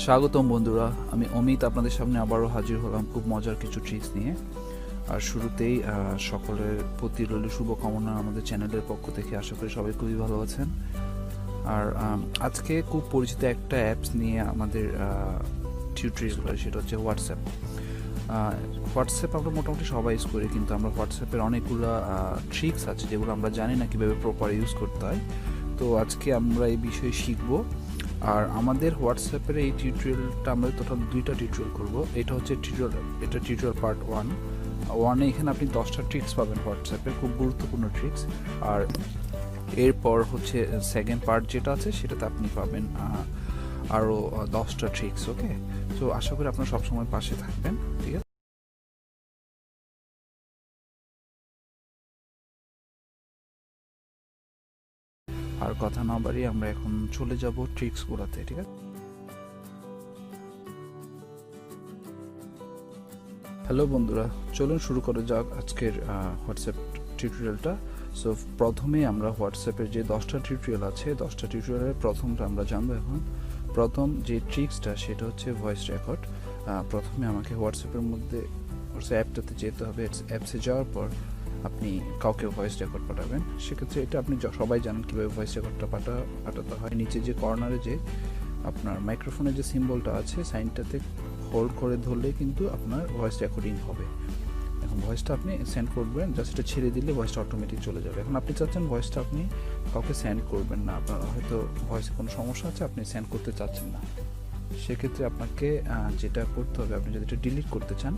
স্বাগতম বন্ধুরা, আমি অমিত আপনাদের সামনে আবারও হাজির হলাম খুব মজার কিছু ট্রিক্স নিয়ে। আর শুরুতেই সকলের প্রতি রইল শুভকামনা আমাদের চ্যানেলের পক্ষ থেকে। আশা করি সবাই খুবই ভালো আছেন। আর আজকে খুব পরিচিত একটা অ্যাপস নিয়ে আমাদের টিউটোরিয়াল করি, সেটা হচ্ছে হোয়াটসঅ্যাপ। হোয়াটসঅ্যাপ আমরা মোটামুটি সবাই ইউজ করি, কিন্তু আমরা হোয়াটসঅ্যাপের অনেকগুলো ট্রিক্স আছে যেগুলো আমরা জানি না কীভাবে প্রপার ইউজ করতে হয়। তো আজকে আমরা এই বিষয়ে শিখব। আর আমাদের হোয়াটসঅ্যাপের এই টিউটোরিয়ালটা আমরা টোটাল 2টা টিউটোরিয়াল করব। এটা হচ্ছে টিউটোরিয়াল পার্ট 1 এখানে আপনি 10টা ট্রিক্স পাবেন হোয়াটসঅ্যাপের, খুব গুরুত্বপূর্ণ ট্রিক্স। আর এরপর হচ্ছে সেকেন্ড পার্ট যেটা আছে সেটাতে আপনি পাবেন আরও 10টা ট্রিক্স। ওকে, তো আশা করি আপনারা সবসময় পাশে থাকবেন, ঠিক আছে। আর কথা না বাড়িয়ে আমরা এখন চলে যাব ট্রিক্সগুলোতে, ঠিক আছে। হ্যালো বন্ধুরা, চলুন শুরু করা যাক আজকের হোয়াটসঅ্যাপ টিউটোরিয়ালটা। সো প্রথমে আমরা হোয়াটসঅ্যাপের যে 10টা টিউটোরিয়াল আছে, 10টা টিউটোরিয়ালের প্রথমটা আমরা জানবো এখন। প্রথম যে ট্রিক্সটা সেটা হচ্ছে ভয়েস রেকর্ড। প্রথমে আমাকে হোয়াটসঅ্যাপের মধ্যে অ্যাপটাতে যেতে হবে। অ্যাপসে যাওয়ার পর আপনি কাউকে ভয়েস রেকর্ড পাঠাবেন। সেক্ষেত্রে এটা আপনি সবাই জানেন কীভাবে ভয়েস রেকর্ডটা পাঠাতে হয়। নিচে যে কর্নারে যে আপনার মাইক্রোফোনের যে সিম্বলটা আছে, সাইনটাতে হোল্ড করে ধরলে কিন্তু আপনার ভয়েস রেকর্ডিং হবে। এখন ভয়েসটা আপনি সেন্ড করবেন, জাস্ট এটা ছেড়ে দিলে ভয়েসটা অটোমেটিক চলে যাবে। এখন আপনি চাচ্ছেন ভয়েসটা আপনি কাউকে সেন্ড করবেন না, আপনার হয়তো ভয়েসে কোনো সমস্যা আছে, আপনি সেন্ড করতে চাচ্ছেন না। সেক্ষেত্রে আপনাকে যেটা করতে হবে, আপনি যদি এটা ডিলিট করতে চান,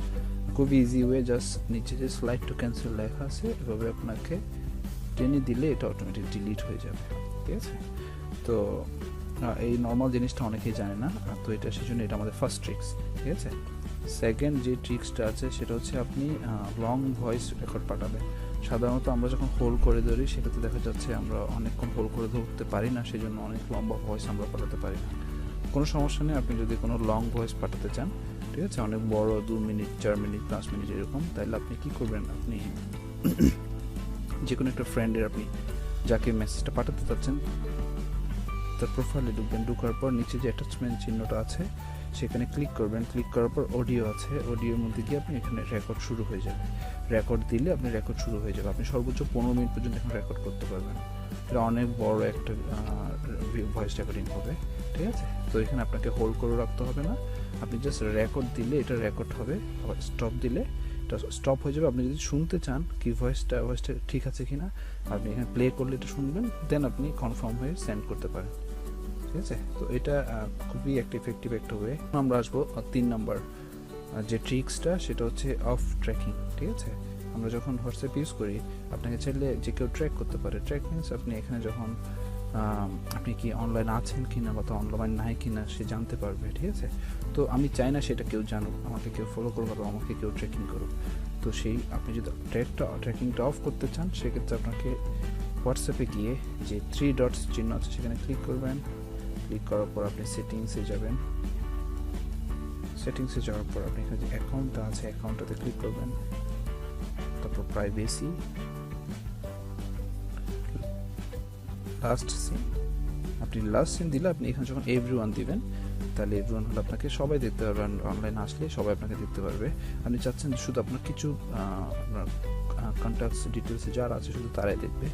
খুবই ইজি ওয়ে, জাস্ট নিচে যে স্লাইড টু ক্যান্সেল লেখা আছে এভাবে আপনাকে টেনে দিলে এটা অটোমেটিক ডিলিট হয়ে যাবে, ঠিক আছে। তো এই নর্মাল জিনিসটা অনেকেই জানে না, তো এটা সেজন্য এটা আমাদের ফার্স্ট ট্রিক্স, ঠিক আছে। সেকেন্ড যে ট্রিক্সটা আছে সেটা হচ্ছে আপনি লং ভয়েস রেকর্ড পাঠাবেন। সাধারণত আমরা যখন হোল্ড করে ধরি সেক্ষেত্রে দেখা যাচ্ছে আমরা অনেকক্ষণ হোল্ড করে ধরতে পারি না, সেই জন্য অনেক লম্বা ভয়েস আমরা পাঠাতে পারি না। কোনো সমস্যা নেই, আপনি যদি কোনো লং ভয়েস পাঠাতে চান, ঠিক আছে, অনেক বড় 2 মিনিট 4 মিনিট 5 মিনিট এরকম, তাহলে আপনি কি করবেন, আপনি যে কোনো একটা ফ্রেন্ডের, আপনি যাকে মেসেজটা পাঠাতে চাচ্ছেন তার প্রোফাইলে ঢুকবেন। ঢুকার পর নিচে যে অ্যাটাচমেন্ট চিহ্নটা আছে সেখানে ক্লিক করবেন। ক্লিক করার পর অডিও আছে, অডিওর মধ্যে গিয়ে আপনি এখানে রেকর্ড শুরু হয়ে যাবে। রেকর্ড দিলে আপনি রেকর্ড শুরু হয়ে যাবে। আপনি সর্বোচ্চ 15 মিনিট পর্যন্ত এখন রেকর্ড করতে পারবেন। এটা অনেক বড় একটা ভয়েস রেকর্ডিং হবে, ঠিক আছে। তো এখানে আপনাকে হোল্ড করে রাখতে হবে না, আপনি জাস্ট রেকর্ড দিলে এটা রেকর্ড হবে, আবার স্টপ দিলে এটা স্টপ হয়ে যাবে। আপনি যদি শুনতে চান কি ভয়েসটা ঠিক আছে কিনা, আপনি এখানে প্লে করলে এটা শুনবেন, দেন আপনি কনফার্ম হয়ে সেন্ড করতে পারেন, ঠিক আছে। তো এটা খুবই একটা ইফেক্টিভ একটা ওয়ে। আমরা আসবো 3 নাম্বার যে ট্রিক্সটা, সেটা হচ্ছে অফ ট্র্যাকিং, ঠিক আছে। আমরা যখন হোয়াটসঅ্যাপ ইউজ করি, আপনাকে চাইলে যে কেউ ট্র্যাক করতে পারে। ট্র্যাক মিনস আপনি এখানে যখন আপনি কি অনলাইন আছেন কিনা বা অনলাইন নাই কিনা সে জানতে পারবে, ঠিক আছে। তো আমি চাই না সেটা কেউ জানুক, আমাকে কেউ ফলো করুক বা আমাকে কেউ ট্র্যাকিং করুক। তো সেই আপনি যদি ট্র্যাকিংটা অফ করতে চান, সেক্ষেত্রে আপনাকে হোয়াটসঅ্যাপে গিয়ে যে 3 ডটস চিহ্ন আছে সেখানে ক্লিক করবেন। ক্লিক করার পর আপনি সেটিংসে যাবেন। সেটিংসে যাওয়ার পর আপনি এখানে যে অ্যাকাউন্টটা আছে অ্যাকাউন্টটাতে ক্লিক করবেন। তারপর প্রাইভেসি, লাস্ট সিন। আপনি লাস্ট সিন দিলে আপনি এখানে যখন এভরিওয়ান দিবেন, তাহলে এভরিওয়ান হলে আপনাকে সবাই দেখতে পারবে, অনলাইনে আসলে সবাই আপনাকে দেখতে পারবে। আপনি চাচ্ছেন শুধু আপনার কিছু আপনার কন্ট্যাক্টস ডিটেলসে যারা আছে শুধু তারাই দেখবে,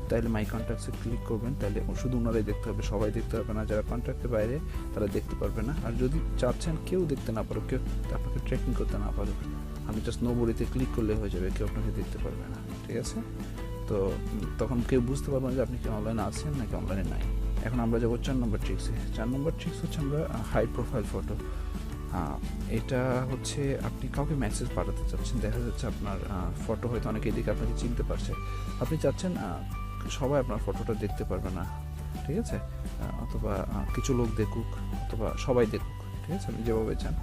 তাহলে মাই কন্ট্যাক্টসে ক্লিক করবেন। তাহলে শুধু ওনারাই দেখতে হবে, সবাই দেখতে পারবে না। যারা কন্ট্যাক্টের বাইরে তারা দেখতে পারবে না। আর যদি চাচ্ছেন কেউ দেখতে না পারুক, কেউ আপনাকে ট্র্যাকিং করতে না পারুক, আপনি জাস্ট নোবডিতে ক্লিক করলে হয়ে যাবে, কেউ আপনাকে দেখতে পারবে না, ঠিক আছে। তো তখন কেউ বুঝতে পারবে না যে আপনি কি অনলাইনে আছেন নাকি অনলাইনে নাই। এখন আমরা যাবো 4 নম্বর ট্রিক্সে। 4 নম্বর ট্রিক্স হচ্ছে আমরা হাইড প্রোফাইল ফটো। এটা হচ্ছে আপনি কাউকে মেসেজ পাঠাতে চাচ্ছেন, দেখা যাচ্ছে আপনার ফটো হয়তো অনেকে এদিকে আপনাকে চিনতে পারছে, আপনি চাচ্ছেন সবাই আপনার ফটোটা দেখতে পারবে না, ঠিক আছে, অথবা কিছু লোক দেখুক অথবা সবাই দেখুক, ঠিক আছে, আপনি যেভাবে চান।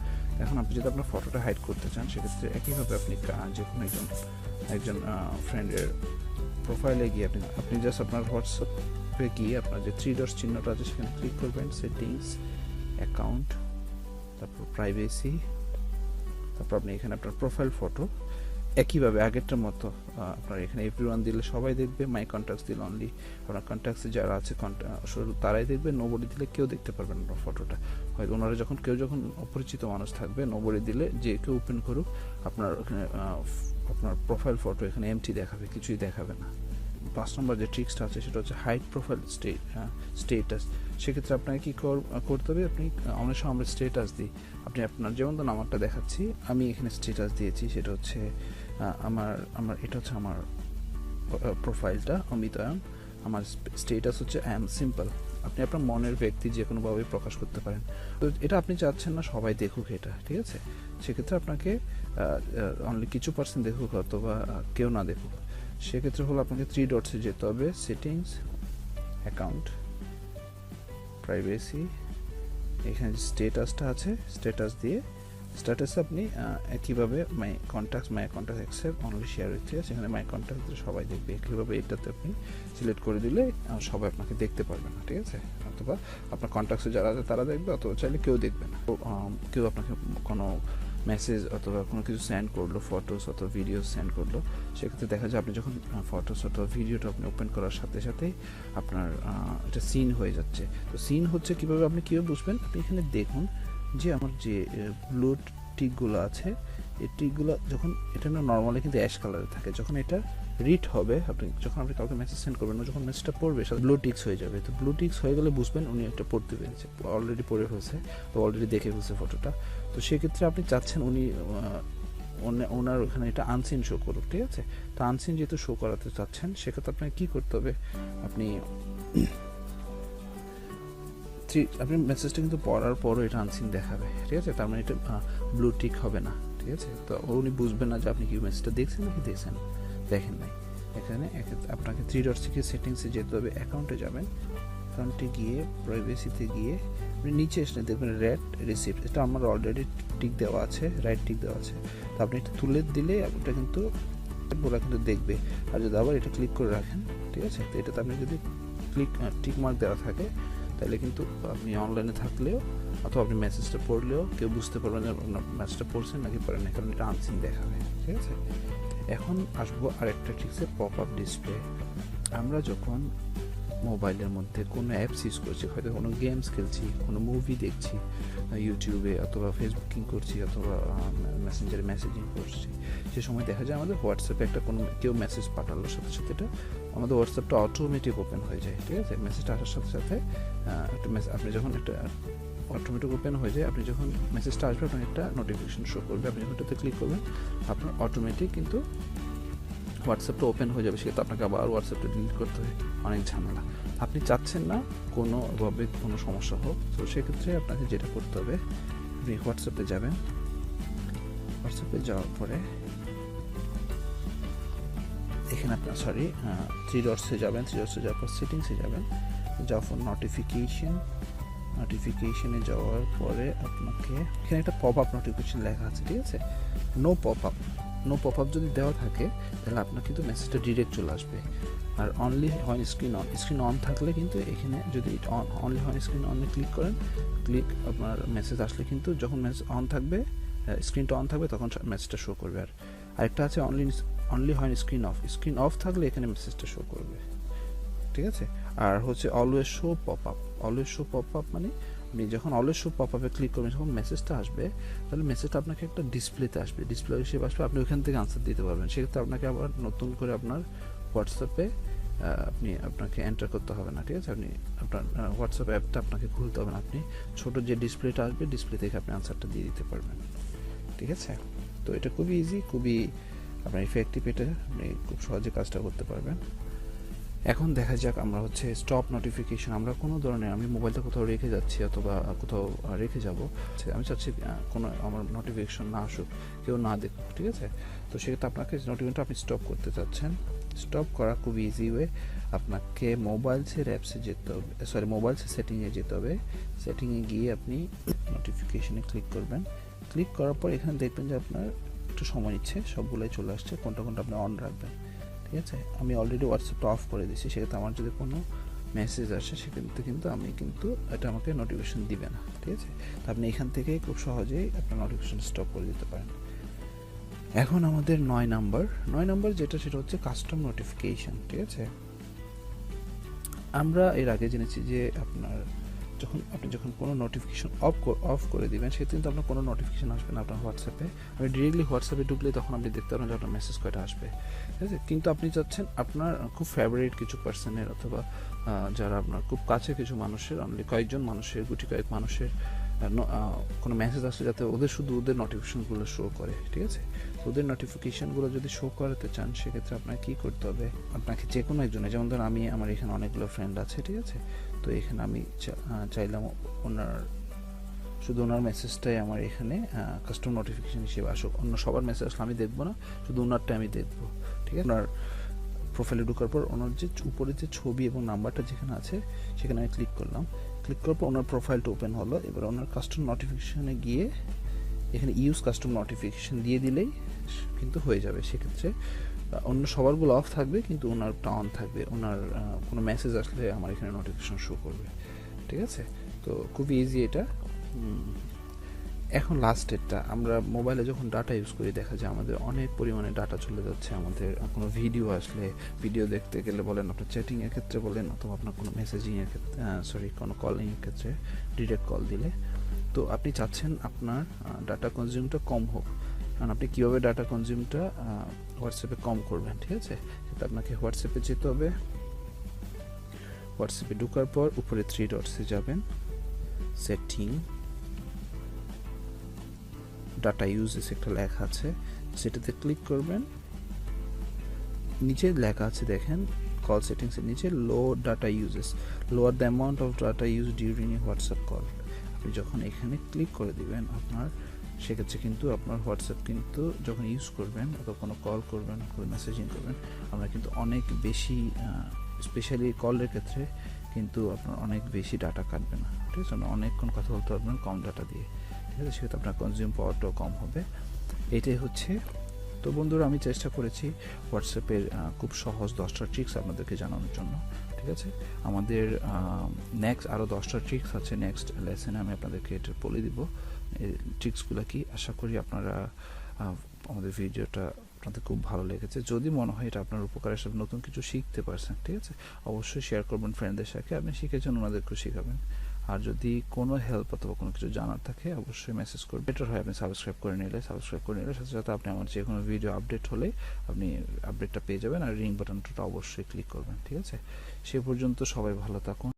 এখন আপনি যদি আপনার ফটোটা হাইড করতে চান, সেক্ষেত্রে একইভাবে আপনি যে কোনো একজন ফ্রেন্ডের প্রোফাইলে গিয়ে আপনি জাস্ট আপনার হোয়াটসঅ্যাপে গিয়ে আপনার যে 3 ডটস চিহ্নটা আছে সেখানে ক্লিক করবেন। সেটিংস, অ্যাকাউন্ট, তারপর প্রাইভেসি, তারপর আপনি এখানে আপনার প্রোফাইল ফটো, একইভাবে আগেরটার মতো আপনার এখানে এভরিওয়ান দিলে সবাই দেখবে, মাই কন্ট্যাক্টস দিলে অনলি আপনার কন্ট্যাক্টসে যারা আছে তারাই দেখবে, নোবডি দিলে কেউ দেখতে পারবে না ফটোটা। হয়তো ওনারা যখন অপরিচিত মানুষ থাকবে, নোবডি দিলে যে কেউ ওপেন করুক আপনার ওখানে আপনার প্রোফাইল ফটো এখানে এমটি দেখাবে, কিছুই দেখাবে না। 5 নম্বর যে ট্রিক্সটা আছে সেটা হচ্ছে হাইড প্রোফাইল স্টেটাস। সেক্ষেত্রে আপনাকে কী করতে হবে, আপনি অনেক সময় আমরা স্টেটাস দিই, আপনি আপনার যেমন ধরুন আমারটা দেখাচ্ছি, আমি এখানে স্টেটাস দিয়েছি, সেটা হচ্ছে এটা হচ্ছে আমার প্রোফাইলটা অমিতায়ন, আমার স্টেটাস হচ্ছে আই এম সিম্পল। আপনি আপনার মনের ব্যক্তি যে কোনোভাবে প্রকাশ করতে পারেন। তো এটা আপনি চাচ্ছেন না সবাই দেখুক এটা, ঠিক আছে? সেক্ষেত্রে আপনাকে অনলি কিছু পার্সেন্ট দেখুক অথবা কেউ না দেখুক। সেক্ষেত্রে হলো আপনাকে 3 ডটসে যেতে হবে, সেটিংস, অ্যাকাউন্ট, প্রাইভেসি, এখানে যে স্টেটাসটা আছে স্টেটাস দিয়ে স্ট্যাটাসে আপনি একইভাবে my contacts except only share with, সেখানে মাই কন্ট্যাক্ট সবাই দেখবে। একইভাবে এটাতে আপনি সিলেক্ট করে দিলে সবাই আপনাকে দেখতে পারবে না, ঠিক আছে? অথবা আপনার কন্ট্যাক্টসে যারা আছে তারা দেখবে, অথবা চাইলে কেউ দেখবে না। কেউ আপনাকে কোনো মেসেজ অথবা কোনো কিছু সেন্ড করলো, ফটোস অথবা ভিডিও সেন্ড করলো, সেক্ষেত্রে দেখা যায় আপনি যখন ফটোস অথবা ভিডিওটা আপনি ওপেন করার সাথে সাথেই আপনার এটা সিন হয়ে যাচ্ছে। তো সিন হচ্ছে কীভাবে, আপনি কীভাবে বুঝবেন? আপনি এখানে দেখুন যে আমার যে ব্লু টিকগুলো আছে, এই টিকগুলো যখন এটা না নর্মালি কিন্তু অ্যাশ কালারে থাকে, যখন এটা রিড হবে, যখন আপনি কাউকে মেসেজ সেন্ড করবেন, যখন মেসেজটা পড়বে সাথে ব্লু টিক্স হয়ে যাবে। তো ব্লু টিক্স হয়ে গেলে বুঝবেন উনি একটা পড়তে পেরেছে, অলরেডি পড়ে ফেলছে, তো অলরেডি দেখে ফেলছে ফটোটা। তো সেক্ষেত্রে আপনি চাচ্ছেন উনি ওনার ওখানে এটা আনসিন শো করুক, ঠিক আছে? তো আনসিন যেহেতু শো করাতে চাচ্ছেন, সেক্ষেত্রে আপনাকে কী করতে হবে, আপনি মেসেজটা কিন্তু পড়ার পরও এটা আনসিন দেখাবে, ঠিক আছে? তার মানে এটা ব্লু টিক হবে না, ঠিক আছে? তো উনি বুঝবেন না যে আপনি কি মেসেজটা দেখছেন নাকি দেখেন নাই। এখানে আপনাকে 3 ডটস থেকে সেটিংসে যেতে হবে, অ্যাকাউন্টে যাবেন, অ্যাকাউন্টে গিয়ে প্রাইভেসিতে গিয়ে আপনি নিচে এসে দেখবেন রেড রিসিপ্ট, এটা আমার অলরেডি টিক দেওয়া আছে, রাইট টিক দেওয়া আছে। তো আপনি এটা তুলে দিলে ওটা কিন্তু ওরা কিন্তু দেখবে। আর যদি আবার এটা ক্লিক করে রাখেন, ঠিক আছে? তো এটাতে আপনি যদি টিক মার্ক দেওয়া থাকে, তাহলে কিন্তু আপনি অনলাইনে থাকলেও অথবা আপনি মেসেজটা পড়লেও কেউ বুঝতে পারবেন যে আপনার মেসেজটা পড়ছেন নাকি পড়েন না, কারণ এটা আনসিন দেখাবে, ঠিক আছে? এখন আসবো আরেকটা ট্রিক্সে, পপ আপ ডিসপ্লে। আমরা যখন মোবাইলের মধ্যে কোনো অ্যাপস ইউজ করছি, হয়তো কোনো গেমস খেলছি, কোনো মুভি দেখছি ইউটিউবে, অথবা ফেসবুকিং করছি, অথবা মেসেঞ্জারে মেসেজিং করছি, সে সময় দেখা যায় আমাদের হোয়াটসঅ্যাপে কেউ মেসেজ পাঠানোর সাথে সাথে এটা আমাদের হোয়াটসঅ্যাপটা অটোমেটিক ওপেন হয়ে যায়, ঠিক আছে? মেসেজটা আসার সাথে সাথে আপনি যখন একটা অটোমেটিক ওপেন হয়ে যায়, আপনি যখন মেসেজটা আসবে আপনার একটা নোটিফিকেশন শো করবে, আপনি যখন এটাতে ক্লিক করবেন আপনার অটোমেটিক কিন্তু হোয়াটসঅ্যাপটা ওপেন হয়ে যাবে। সেটা আপনাকে আবার হোয়াটসঅ্যাপটা ডিলিট করতে হয়, অনেক ঝামেলা। আপনি চাচ্ছেন না কোনোভাবে কোনো সমস্যা হোক, তো সেক্ষেত্রে আপনাকে যেটা করতে হবে, আপনি হোয়াটসঅ্যাপে যাবেন, হোয়াটসঅ্যাপে যাওয়ার পরে এখানে আপনার 3 ডটসে যাবেন, 3 ডটসে যাওয়ার পর সেটিংসে যাবেন, যাওয়ার পর নোটিফিকেশনে যাওয়ার পরে আপনাকে এখানে একটা পপ আপ নোটিফিকেশন লেখা আছে, ঠিক আছে? নো পপ আপ যদি দেওয়া থাকে তাহলে আপনার কিন্তু মেসেজটা ডিরেক্ট চলে আসবে। আর অনলি হয় স্ক্রিন অন থাকলে কিন্তু এখানে যদি অনলি হয় স্ক্রিন অনে ক্লিক করেন, আপনার মেসেজ আসলে কিন্তু যখন মেসেজ অন থাকবে, স্ক্রিনটা অন থাকবে, তখন মেসেজটা শো করবে। আর আরেকটা আছে অনলি হয় স্ক্রিন অফ থাকলে এখানে মেসেজটা শো করবে, ঠিক আছে? আর হচ্ছে অলওয়েজ শো পপ আপ মানে আপনি যখন অলওয়েজ শো পপ আপে ক্লিক করবেন, যখন মেসেজটা আসবে তাহলে মেসেজটা আপনাকে একটা ডিসপ্লেতে আসবে, ডিসপ্লে হিসেবে আসবে, আপনি ওখান থেকে আনসার দিতে পারবেন। সেক্ষেত্রে আপনাকে আবার নতুন করে আপনার হোয়াটসঅ্যাপে আপনাকে এন্টার করতে হবে না, ঠিক আছে? আপনি আপনার হোয়াটসঅ্যাপ অ্যাপটা আপনাকে খুলতে হবে না, আপনি ছোটো যে ডিসপ্লেটা আসবে ডিসপ্লে থেকে আপনি আনসারটা দিয়ে দিতে পারবেন, ঠিক আছে? তো এটা খুবই ইজি, খুবই আপনার ইফেক্টিভ, এটা আপনি খুব সহজে কাজটা করতে পারবেন। এখন দেখা যাক আমরা হচ্ছে স্টপ নোটিফিকেশন, আমরা কোনো ধরনের আমি মোবাইলটা কোথাও রেখে যাচ্ছি অথবা কোথাও রেখে যাব, আমি চাচ্ছি কোনো আমার নোটিফিকেশন না আসুক, কেউ না দেখুক, ঠিক আছে? তো সেক্ষেত্রে আপনাকে নোটিফিকেশনটা আপনি স্টপ করতে চাচ্ছেন, স্টপ করা খুব ইজি ওয়ে, আপনাকে মোবাইলসের অ্যাপসে যেতে হবে, মোবাইলসের সেটিংয়ে যেতে হবে, সেটিংয়ে গিয়ে আপনি নোটিফিকেশনে ক্লিক করবেন, ক্লিক করার পর এখানে দেখবেন যে আপনার একটু সময় নিচ্ছে, সবগুলোই চলে আসছে, কোনটা আপনি অন রাখবেন, ঠিক আছে? আমি অলরেডি হোয়াটসঅ্যাপটা অফ করে দিয়েছি, সেক্ষেত্রে আমার যদি কোনো মেসেজ আসে সেক্ষেত্রে কিন্তু এটা আমাকে নোটিফিকেশন দিবে না, ঠিক আছে? তো আপনি এখান থেকে খুব সহজেই আপনার নোটিফিকেশন স্টপ করে দিতে পারেন। এখন আমাদের 9 নাম্বার যেটা সেটা হচ্ছে কাস্টম নোটিফিকেশন। ঠিক আছে, আমরা এর আগে জেনেছি যে আপনি যখন কোনো নোটিফিকেশন অফ করে দিবেন সেটা কিন্তু আপনার কোনো নোটিফিকেশন আসবে না আপনার হোয়াটসঅ্যাপে। আপনি ডিরেক্টলি হোয়াটসঅ্যাপে ঢুকলে তখন আপনি দেখতে পারেন যে আপনার মেসেজ কয়টা আসবে। ঠিক আছে, কিন্তু আপনি চাচ্ছেন আপনার খুব ফেভারিট কিছু পার্সনের অথবা যারা আপনার খুব কাছে কিছু মানুষের, অনলি কয়েকজন মানুষের, গুটি কয়েক মানুষের কোনো মেসেজ আসলে যাতে শুধু ওদের নোটিফিকেশনগুলো শো করে। ঠিক আছে, তো ওদের নোটিফিকেশনগুলো যদি শো করাতে চান সেক্ষেত্রে আপনাকে কী করতে হবে, আপনাকে যে কোনো একজনে, যেমন ধরুন আমার এখানে অনেকগুলো ফ্রেন্ড আছে। ঠিক আছে, তো এখানে আমি চাইলাম শুধু ওনার মেসেজটাই আমার এখানে কাস্টম নোটিফিকেশন হিসেবে আসুক, অন্য সবার মেসেজ আসলে আমি দেখবো না, শুধু ওনারটা আমি দেখবো। ঠিক আছে, ওনার প্রোফাইলে ঢোকার পর ওনার যে উপরে যে ছবি এবং নাম্বারটা যেখানে আছে সেখানে আমি ক্লিক করলাম। ক্লিক করার পর ওনার প্রোফাইলটা ওপেন হলো। এবার ওনার কাস্টম নোটিফিকেশানে গিয়ে এখানে ইউজ কাস্টম নোটিফিকেশান দিয়ে দিলেই কিন্তু হয়ে যাবে। সেক্ষেত্রে অন্য সবারগুলো অফ থাকবে কিন্তু ওনারটা অন থাকবে, ওনার কোনো মেসেজ আসলে আমার এখানে নোটিফিকেশান শো করবে। ঠিক আছে, তো খুবই ইজি এটা। এখন লাস্টেরটা, আমরা মোবাইলে যখন ডাটা ইউজ করি দেখা যায় আমাদের অনেক পরিমাণে ডাটা চলে যাচ্ছে। আমাদের কোনো ভিডিও আসলে, ভিডিও দেখতে গেলে বলেন, আপনার চ্যাটিংয়ের ক্ষেত্রে বলেন, অথবা আপনার কোনো মেসেজিংয়ের ক্ষেত্রে, কোনো কলিংয়ের ক্ষেত্রে, ডিরেক্ট কল দিলে, তো আপনি চাচ্ছেন আপনার ডাটা কনজিউমটা কম হোক। কারণ আপনি কীভাবে ডাটা কনজিউমটা হোয়াটসঅ্যাপে কম করবেন? ঠিক আছে, সেটা আপনাকে হোয়াটসঅ্যাপে যেতে হবে। হোয়াটসঅ্যাপে ঢোকার পর উপরে 3 ডটসে যাবেন, সেটিং, ডাটা ইউজেস একটা লেখা আছে, সেটাতে ক্লিক করবেন। নিচে লেখা আছে দেখেন, কল সেটিংসের নিচে low data uses, lower the amount of data use during a WhatsApp call. আপনি যখন এখানে ক্লিক করে দিবেন আপনার সেক্ষেত্রে কিন্তু আপনার হোয়াটসঅ্যাপ কিন্তু যখন ইউজ করবেন অথবা কোনো কল করবেন, কোনো মেসেজিং করবেন, আমরা কিন্তু অনেক বেশি, স্পেশালি কলের ক্ষেত্রে কিন্তু আপনার অনেক বেশি ডাটা কাটবে না। ঠিক আছে, আপনার অনেকক্ষণ কথা বলতে পারবেন কম ডাটা দিয়ে। ঠিক আছে, সেক্ষেত্রে আপনার কনজিউম পাওয়ারটাও কম হবে। এটাই হচ্ছে। তো বন্ধুরা, আমি চেষ্টা করেছি হোয়াটসঅ্যাপের খুব সহজ 10টা ট্রিক্স আপনাদেরকে জানানোর জন্য। ঠিক আছে, আমাদের নেক্সট আরও 10টা ট্রিক্স আছে, নেক্সট লেসনে আমি আপনাদেরকে এটা বলে দিব এই ট্রিক্সগুলো কি। আশা করি আপনারা আমাদের ভিডিওটা আপনাদের খুব ভালো লেগেছে। যদি মনে হয় এটা আপনার উপকার হিসেবে নতুন কিছু শিখতে পারছেন, ঠিক আছে, অবশ্যই শেয়ার করবেন ফ্রেন্ডদের সাথে, আপনি শিখেছেন ওনাদেরকেও শেখাবেন। আর যদি কোনো হেল্প অথবা কোনো কিছু জানার থাকে অবশ্যই মেসেজ করবেন। বেটার হয় আপনি সাবস্ক্রাইব করে নিলে সাথে সাথে আপনি আমার যে কোনো ভিডিও আপডেট হলে আপনি আপডেটটা পেয়ে যাবেন। আর রিং বাটনটা অবশ্যই ক্লিক করবেন। ঠিক আছে, সে পর্যন্ত সবাই ভালো থাকুন।